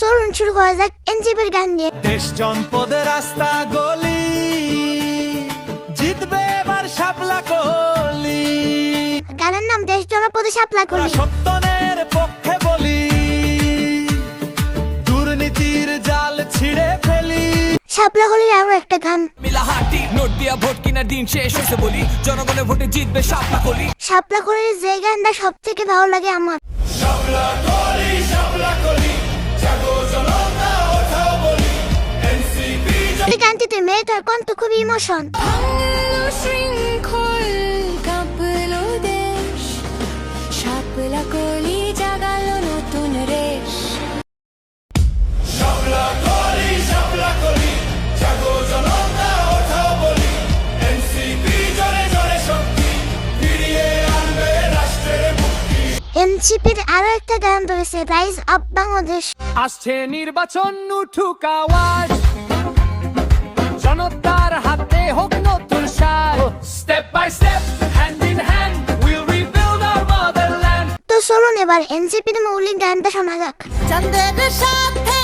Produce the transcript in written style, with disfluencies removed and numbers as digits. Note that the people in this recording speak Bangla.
চলুন শুরু করা যাক এনজিপির গান দিয়ে। দেশ জনপদের রাস্তা গলি জিতবে এবার শাপলা কলি। গানের নাম দেশ জনপদে শাপলা কলি। সত্যনের পক্ষে বলি দুর্নীতির জাল ছিঁড়ে ফেলি। শাপলা কলির আরো একটা গান, মিলাহাটি নোট দিয়া ভোট কিনার দিন শেষ হয়েছে বলি, জনগণের ভোটে জিতবে শাপলা কলি। শাপলা কলির যে গানটা সব থেকে ভালো লাগে আমার, শাপলা কলি শাপলা কলি জাগো জনতা ওঠাও বলি এনসিপি। এই গানটিতে মেয়েটার কণ্ঠ খুবই ইমোশন। শৃঙ্খল কাঁপলো দেশ, শাপলা কলি জাগালো নতুন রেশ। শাপলা কলি জাগো জনতা ওঠাও বলি এনসিপি জোরে জোরে শক্তি ফিরিয়ে আনবে রাষ্ট্রের মুক্তি। এনসিপির আরো একটা গান রয়েছে রাইজ অফ বাংলাদেশ। আসছে নির্বাচন উঠুক আওয়াজ, জনতার হাতে হোক নতুন সাজ। Step by step hand in hand will rebuild our motherland. তো চলুন এবার এনসিপির মৌলিক গানটা শোনা যাক। চাঁদের সাথে